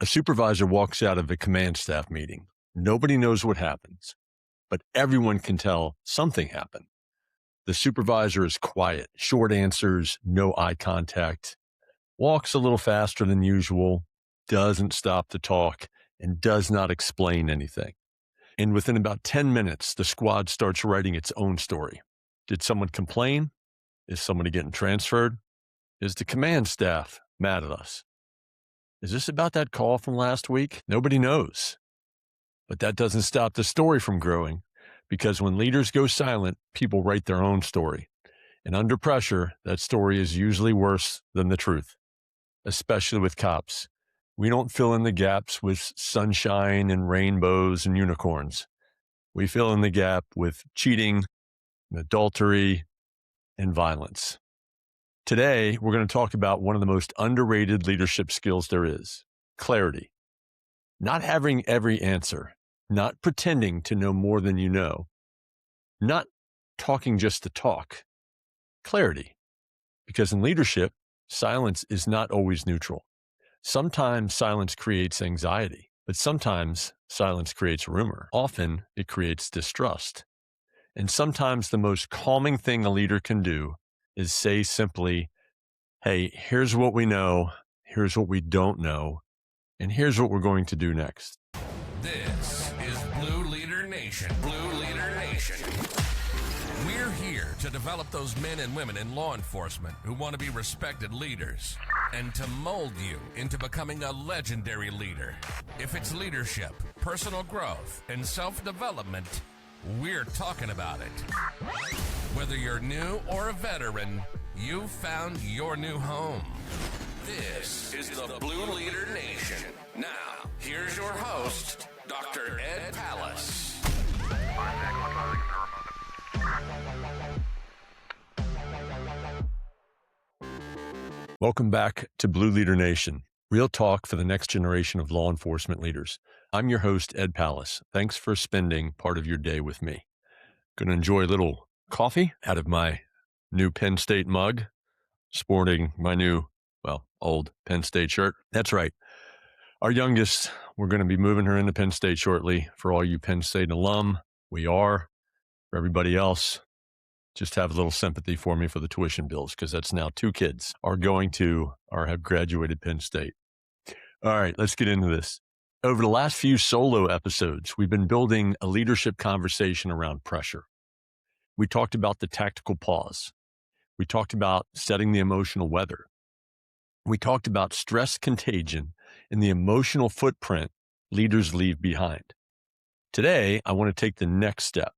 A supervisor walks out of a command staff meeting. Nobody knows what happens, but everyone can tell something happened. The supervisor is quiet, short answers, no eye contact, walks a little faster than usual, doesn't stop to talk, and does not explain anything. And within about 10 minutes, the squad starts writing its own story. Did someone complain? Is somebody getting transferred? Is the command staff mad at us? Is this about that call from last week? Nobody knows. But that doesn't stop the story from growing, because when leaders go silent, people write their own story. And under pressure, that story is usually worse than the truth, especially with cops. We don't fill in the gaps with sunshine and rainbows and unicorns. We fill in the gap with cheating, and adultery, and violence. Today, we're going to talk about one of the most underrated leadership skills there is: clarity. Not having every answer, not pretending to know more than you know, not talking just to talk. Clarity. Because in leadership, silence is not always neutral. Sometimes silence creates anxiety, but sometimes silence creates rumor. Often it creates distrust. And sometimes the most calming thing a leader can do is say simply, hey, here's what we know, here's what we don't know, and here's what we're going to do next. This is Blue Leader Nation. Blue Leader Nation. We're here to develop those men and women in law enforcement who want to be respected leaders and to mold you into becoming a legendary leader. If it's leadership, personal growth, and self-development, we're talking about it. Whether you're new or a veteran, you've found your new home. This is the Blue Leader Nation. Now, here's your host, Dr. Ed Pallas. Welcome back to Blue Leader Nation, real talk for the next generation of law enforcement leaders. I'm your host, Ed Pallas. Thanks for spending part of your day with me. Going to enjoy a little coffee out of my new Penn State mug, sporting my new, old Penn State shirt. That's right. Our youngest, we're going to be moving her into Penn State shortly. For all you Penn State alum, we are. For everybody else, just have a little sympathy for me for the tuition bills, because that's now 2 kids are going to or have graduated Penn State. All right, let's get into this. Over the last few solo episodes, we've been building a leadership conversation around pressure. We talked about the tactical pause. We talked about setting the emotional weather. We talked about stress contagion and the emotional footprint leaders leave behind. Today, I want to take the next step,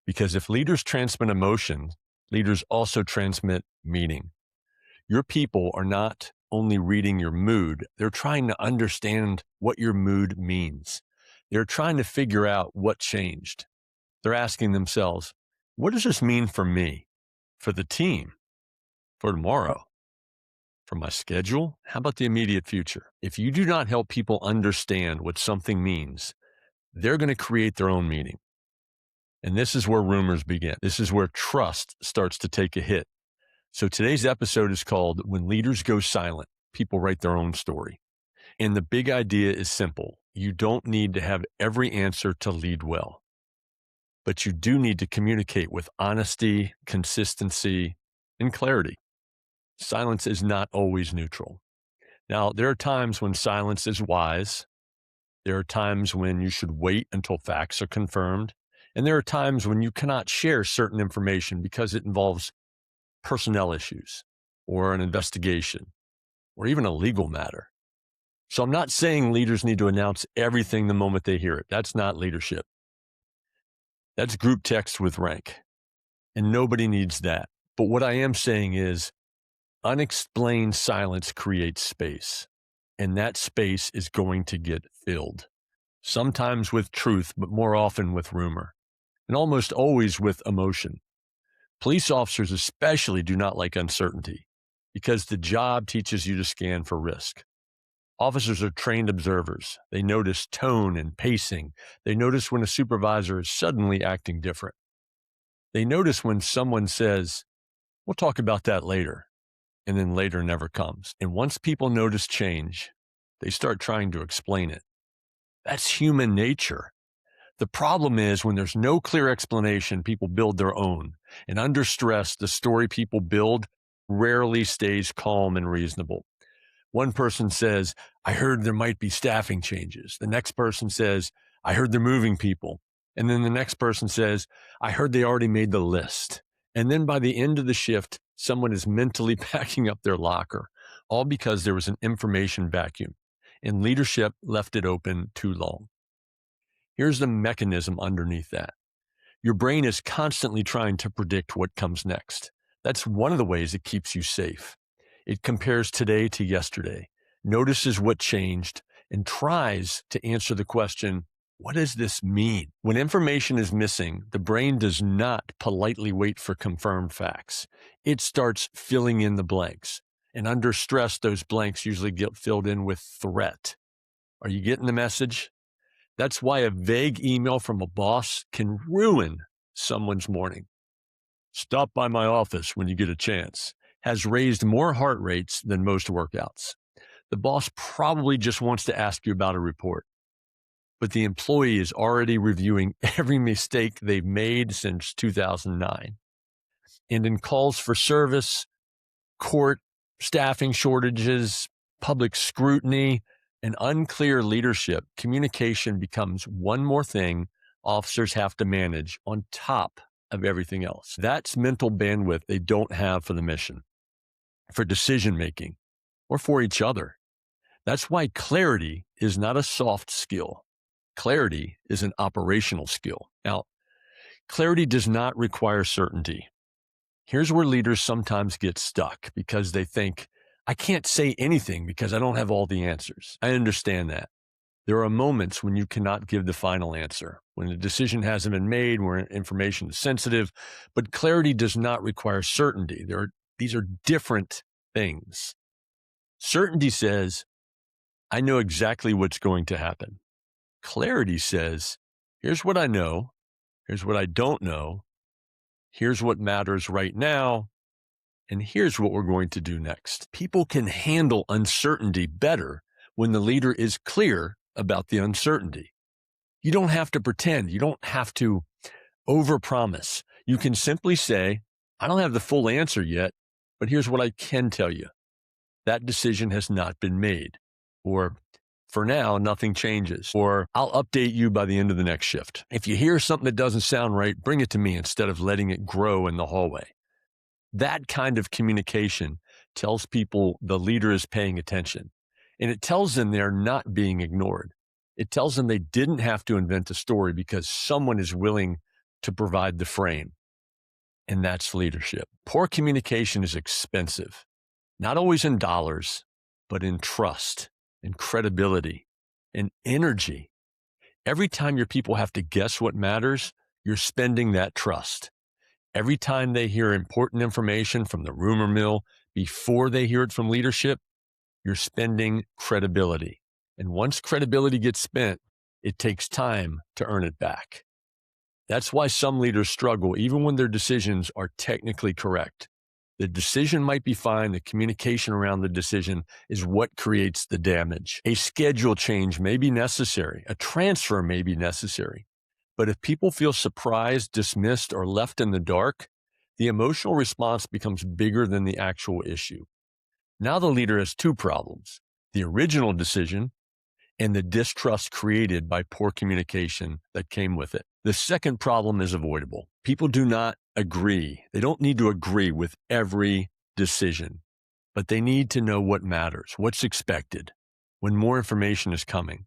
because if leaders transmit emotion, leaders also transmit meaning. Your people are not only reading your mood, they're trying to understand what your mood means. They're trying to figure out what changed. They're asking themselves, what does this mean for me, for the team, for tomorrow, for my schedule? How about the immediate future? If you do not help people understand what something means, they're going to create their own meaning. And this is where rumors begin. This is where trust starts to take a hit. So today's episode is called When Leaders Go Silent, People Write Their Own Story. And the big idea is simple. You don't need to have every answer to lead well, but you do need to communicate with honesty, consistency, and clarity. Silence is not always neutral. Now, there are times when silence is wise. There are times when you should wait until facts are confirmed. And there are times when you cannot share certain information because it involves personnel issues or an investigation or even a legal matter. So I'm not saying leaders need to announce everything the moment they hear it. That's not leadership. That's group text with rank. And nobody needs that. But what I am saying is unexplained silence creates space. And that space is going to get filled. Sometimes with truth, but more often with rumor. And almost always with emotion. Police officers especially do not like uncertainty because the job teaches you to scan for risk. Officers are trained observers. They notice tone and pacing. They notice when a supervisor is suddenly acting different. They notice when someone says, we'll talk about that later, and then later never comes. And once people notice change, They start trying to explain it. That's human nature. The problem is when there's no clear explanation, people build their own. And under stress, the story people build rarely stays calm and reasonable. One person says, I heard there might be staffing changes. The next person says, I heard they're moving people. And then the next person says, I heard they already made the list. And then by the end of the shift, someone is mentally packing up their locker, all because there was an information vacuum and leadership left it open too long. Here's the mechanism underneath that. Your brain is constantly trying to predict what comes next. That's one of the ways it keeps you safe. It compares today to yesterday, notices what changed, and tries to answer the question, what does this mean? When information is missing, the brain does not politely wait for confirmed facts. It starts filling in the blanks. And under stress, those blanks usually get filled in with threat. Are you getting the message? That's why a vague email from a boss can ruin someone's morning. Stop by my office when you get a chance has raised more heart rates than most workouts. The boss probably just wants to ask you about a report, but the employee is already reviewing every mistake they've made since 2009. And in calls for service, court, staffing shortages, public scrutiny, and unclear leadership, communication becomes one more thing officers have to manage on top of everything else. That's mental bandwidth they don't have for the mission, for decision making, or for each other. That's why clarity is not a soft skill. Clarity is an operational skill. Now, clarity does not require certainty. Here's where leaders sometimes get stuck because they think, I can't say anything because I don't have all the answers. I understand that. There are moments when you cannot give the final answer, when a decision hasn't been made, where information is sensitive, but clarity does not require certainty. These are different things. Certainty says, I know exactly what's going to happen. Clarity says, here's what I know, here's what I don't know, here's what matters right now, and here's what we're going to do next. People can handle uncertainty better when the leader is clear about the uncertainty. You don't have to pretend. You don't have to overpromise. You can simply say, I don't have the full answer yet, but here's what I can tell you. That decision has not been made. Or for now, nothing changes. Or I'll update you by the end of the next shift. If you hear something that doesn't sound right, bring it to me instead of letting it grow in the hallway. That kind of communication tells people the leader is paying attention, and it tells them they're not being ignored. It tells them they didn't have to invent a story because someone is willing to provide the frame, and that's leadership. Poor communication is expensive, not always in dollars, but in trust and credibility and energy. Every time your people have to guess what matters, you're spending that trust. Every time they hear important information from the rumor mill before they hear it from leadership, you're spending credibility. And once credibility gets spent, it takes time to earn it back. That's why some leaders struggle even when their decisions are technically correct. The decision might be fine. The communication around the decision is what creates the damage. A schedule change may be necessary. A transfer may be necessary. But if people feel surprised, dismissed, or left in the dark, the emotional response becomes bigger than the actual issue. Now the leader has two problems: the original decision and the distrust created by poor communication that came with it. The second problem is avoidable. People do not agree. They don't need to agree with every decision, but they need to know what matters, what's expected, when more information is coming.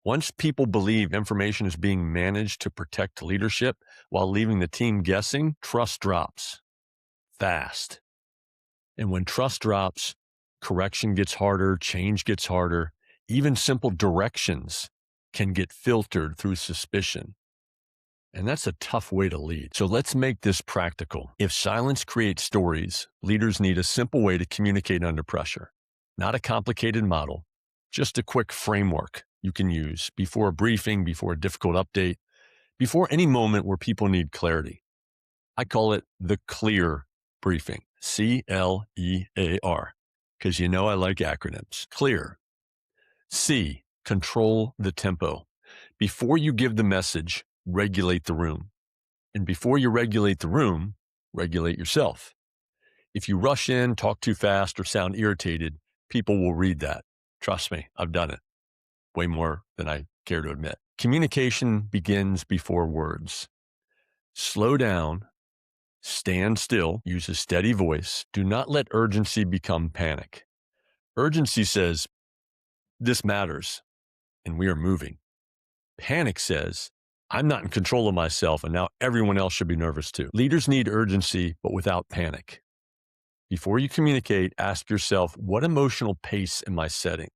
Once people believe information is being managed to protect leadership while leaving the team guessing, trust drops fast. And when trust drops, correction gets harder, change gets harder. Even simple directions can get filtered through suspicion. And that's a tough way to lead. So let's make this practical. If silence creates stories, leaders need a simple way to communicate under pressure. Not a complicated model, just a quick framework you can use before a briefing, before a difficult update, before any moment where people need clarity. I call it the clear briefing, CLEAR, because you know I like acronyms. Clear. C, control the tempo. Before you give the message, regulate the room. And before you regulate the room, regulate yourself. If you rush in, talk too fast, or sound irritated, people will read that. Trust me, I've done it way more than I care to admit. Communication begins before words. Slow down, stand still, use a steady voice. Do not let urgency become panic. Urgency says, this matters, and we are moving. Panic says, I'm not in control of myself, and now everyone else should be nervous too. Leaders need urgency, but without panic. Before you communicate, ask yourself, what emotional pace am I setting?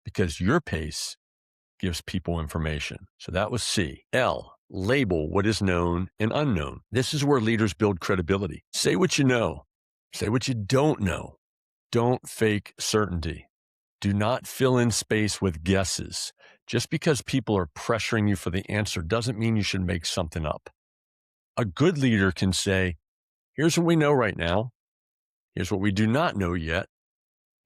Because your pace gives people information. So that was C. L, label what is known and unknown. This is where leaders build credibility. Say what you know. Say what you don't know. Don't fake certainty. Do not fill in space with guesses. Just because people are pressuring you for the answer doesn't mean you should make something up. A good leader can say, here's what we know right now. Here's what we do not know yet.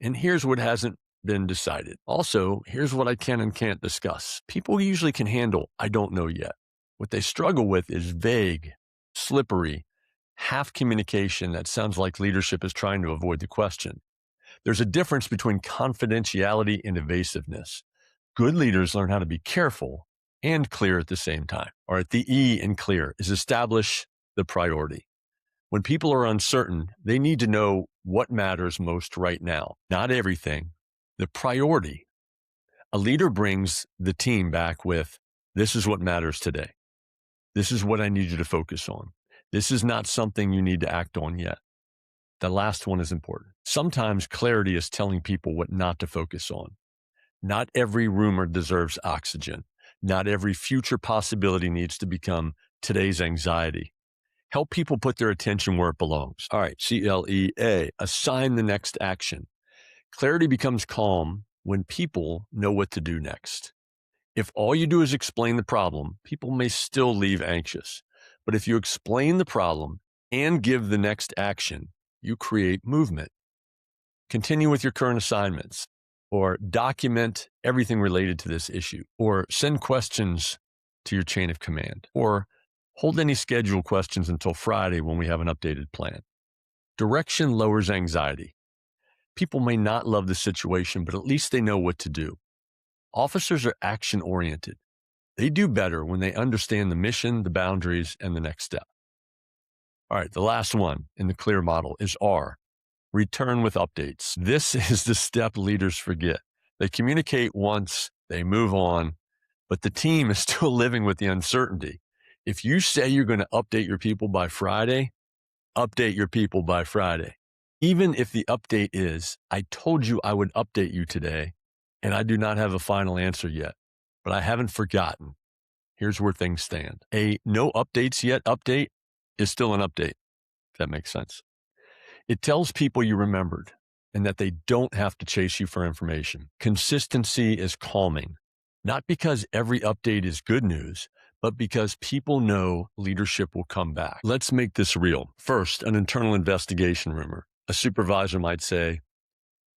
And here's what hasn't been decided. Also, here's what I can and can't discuss. People usually can handle, I don't know yet. What they struggle with is vague, slippery, half communication that sounds like leadership is trying to avoid the question. There's a difference between confidentiality and evasiveness. Good leaders learn how to be careful and clear at the same time. All right, the E in clear is establish the priority. When people are uncertain, they need to know what matters most right now. Not everything, the priority. A leader brings the team back with, this is what matters today. This is what I need you to focus on. This is not something you need to act on yet. The last one is important. Sometimes clarity is telling people what not to focus on. Not every rumor deserves oxygen. Not every future possibility needs to become today's anxiety. Help people put their attention where it belongs. All right, CLEA, assign the next action. Clarity becomes calm when people know what to do next. If all you do is explain the problem, people may still leave anxious. But if you explain the problem and give the next action, you create movement. Continue with your current assignments, or document everything related to this issue, or send questions to your chain of command, or hold any scheduled questions until Friday when we have an updated plan. Direction lowers anxiety. People may not love the situation, but at least they know what to do. Officers are action-oriented. They do better when they understand the mission, the boundaries, and the next step. All right, the last one in the CLEAR model is R, return with updates. This is the step leaders forget. They communicate once, they move on, but the team is still living with the uncertainty. If you say you're going to update your people by Friday, update your people by Friday. Even if the update is, I told you I would update you today, and I do not have a final answer yet, but I haven't forgotten. Here's where things stand. A no updates yet update is still an update, if that makes sense. It tells people you remembered and that they don't have to chase you for information. Consistency is calming, not because every update is good news, but because people know leadership will come back. Let's make this real. First, an internal investigation rumor. A supervisor might say,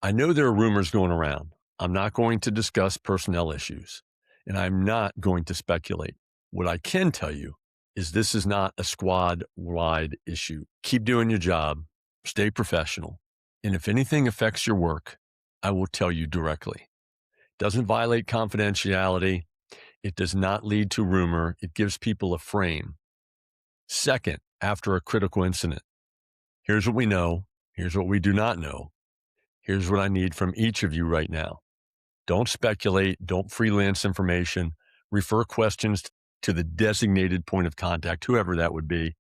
I know there are rumors going around. I'm not going to discuss personnel issues, and I'm not going to speculate. What I can tell you is this is not a squad-wide issue. Keep doing your job, stay professional, and if anything affects your work, I will tell you directly. It doesn't violate confidentiality. It does not lead to rumor. It gives people a frame. Second, after a critical incident, here's what we know. Here's what we do not know. Here's what I need from each of you right now. Don't speculate. Don't freelance information. Refer questions to the designated point of contact, whoever that would be.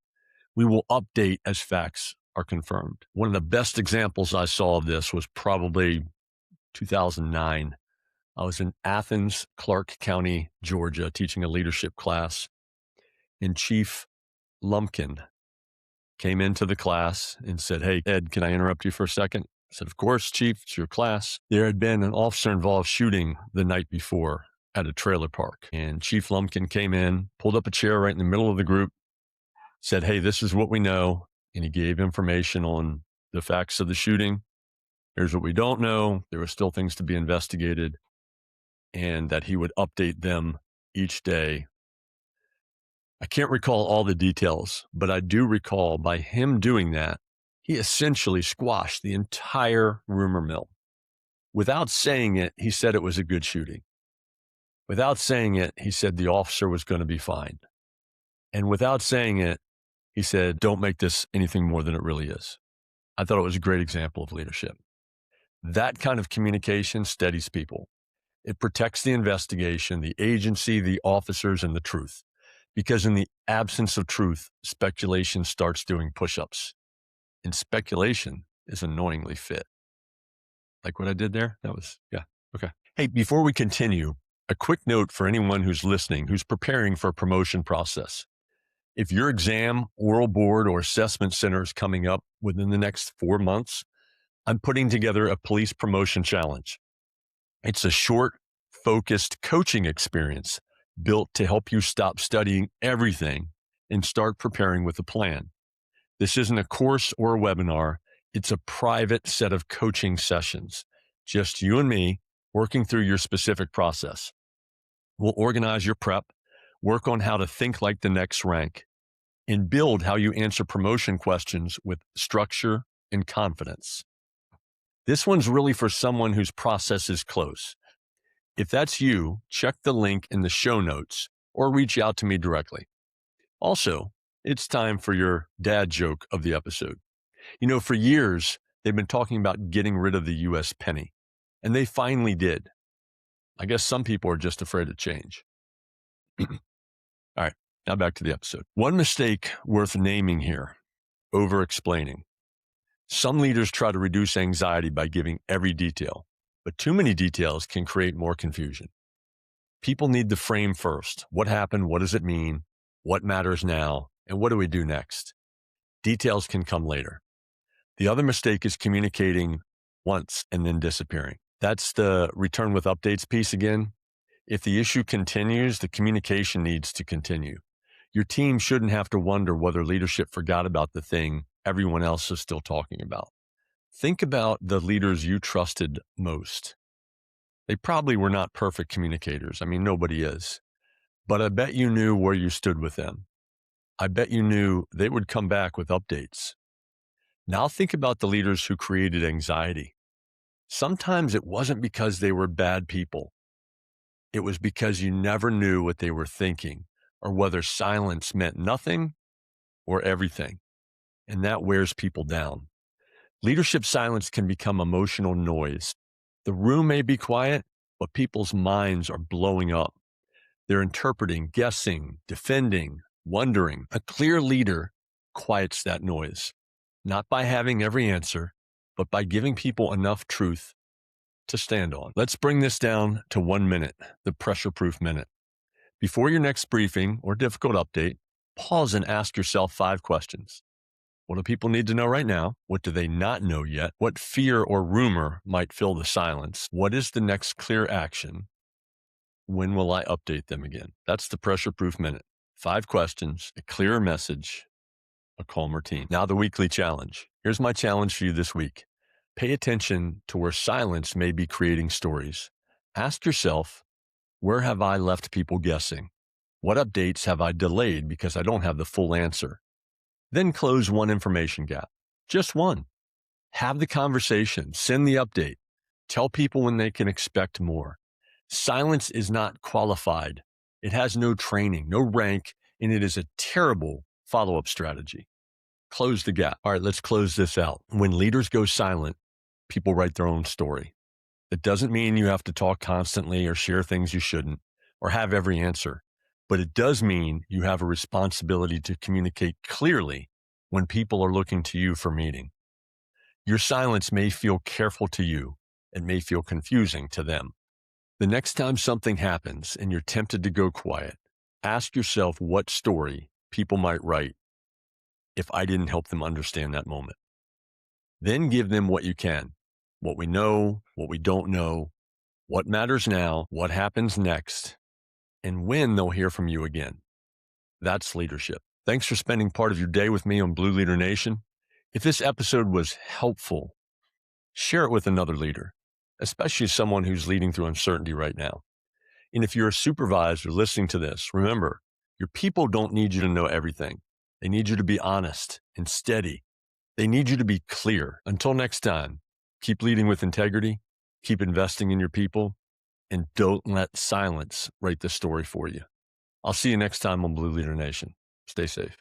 We will update as facts are confirmed. One of the best examples I saw of this was probably 2009. I was in Athens, Clark County, Georgia, teaching a leadership class, and Chief Lumpkin came into the class and said, hey, Ed, can I interrupt you for a second? I said, of course, Chief, it's your class. There had been an officer-involved shooting the night before at a trailer park, and Chief Lumpkin came in, pulled up a chair right in the middle of the group, said, hey, this is what we know, and he gave information on the facts of the shooting. Here's what we don't know. There were still things to be investigated. and that he would update them each day. I can't recall all the details, but I do recall by him doing that, he essentially squashed the entire rumor mill. Without saying it, he said it was a good shooting. Without saying it, he said the officer was going to be fine. And without saying it, he said, don't make this anything more than it really is. I thought it was a great example of leadership. That kind of communication steadies people. It protects the investigation, the agency, the officers, and the truth. Because in the absence of truth, speculation starts doing push-ups. And speculation is annoyingly fit. Like what I did there? Yeah, okay. Hey, before we continue, a quick note for anyone who's listening, who's preparing for a promotion process. If your exam, oral board, or assessment center is coming up within the next 4 months, I'm putting together a police promotion challenge. It's a short, focused coaching experience built to help you stop studying everything and start preparing with a plan. This isn't a course or a webinar. It's a private set of coaching sessions, just you and me working through your specific process. We'll organize your prep, work on how to think like the next rank, and build how you answer promotion questions with structure and confidence. This one's really for someone whose process is close. If that's you, check the link in the show notes or reach out to me directly. Also, it's time for your dad joke of the episode. You know, for years, they've been talking about getting rid of the U.S. penny, and they finally did. I guess some people are just afraid of change. All right, now back to the episode. One mistake worth naming here, over-explaining. Some leaders try to reduce anxiety by giving every detail, but too many details can create more confusion. People need the frame first. What happened? What does it mean? What matters now? And what do we do next? Details can come later. The other mistake is communicating once and then disappearing. That's the return with updates piece again. If the issue continues, the communication needs to continue. Your team shouldn't have to wonder whether leadership forgot about the thing everyone else is still talking about. Think about the leaders you trusted most. They probably were not perfect communicators. I mean, nobody is. But I bet you knew where you stood with them. I bet you knew they would come back with updates. Now think about the leaders who created anxiety. Sometimes it wasn't because they were bad people. It was because you never knew what they were thinking or whether silence meant nothing or everything. And that wears people down. Leadership silence can become emotional noise. The room may be quiet, but people's minds are blowing up. They're interpreting, guessing, defending, wondering. A clear leader quiets that noise, not by having every answer, but by giving people enough truth to stand on. Let's bring this down to 1 minute, the pressure-proof minute. Before your next briefing or difficult update, pause and ask yourself 5 questions. What do people need to know right now? What do they not know yet? What fear or rumor might fill the silence? What is the next clear action? When will I update them again? That's the pressure-proof minute. 5 questions, a clearer message, a calmer team. Now the weekly challenge. Here's my challenge for you this week. Pay attention to where silence may be creating stories. Ask yourself, where have I left people guessing? What updates have I delayed because I don't have the full answer? Then close one information gap. Just one. Have the conversation. Send the update. Tell people when they can expect more. Silence is not qualified. It has no training, no rank, and it is a terrible follow-up strategy. Close the gap. All right, let's close this out. When leaders go silent, people write their own story. That doesn't mean you have to talk constantly or share things you shouldn't or have every answer. But it does mean you have a responsibility to communicate clearly when people are looking to you for meaning. Your silence may feel careful to you. It may feel confusing to them. The next time something happens and you're tempted to go quiet, ask yourself what story people might write if I didn't help them understand that moment. Then give them what you can, what we know, what we don't know, what matters now, what happens next, and when they'll hear from you again. That's leadership. Thanks for spending part of your day with me on Blue Leader Nation. If this episode was helpful, share it with another leader, especially someone who's leading through uncertainty right now. And if you're a supervisor listening to this, remember, your people don't need you to know everything. They need you to be honest and steady. They need you to be clear. Until next time, keep leading with integrity, keep investing in your people, and don't let silence write the story for you. I'll see you next time on Blue Leader Nation. Stay safe.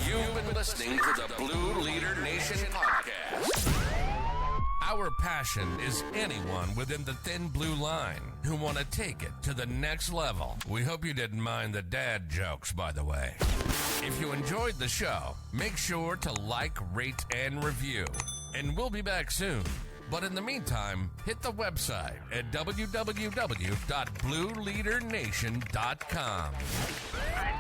You've been listening to the Blue Leader Nation podcast. Our passion is anyone within the thin blue line who want to take it to the next level. We hope you didn't mind the dad jokes, by the way. If you enjoyed the show, make sure to like, rate, and review. And we'll be back soon. But in the meantime, hit the website at www.blueleadernation.com.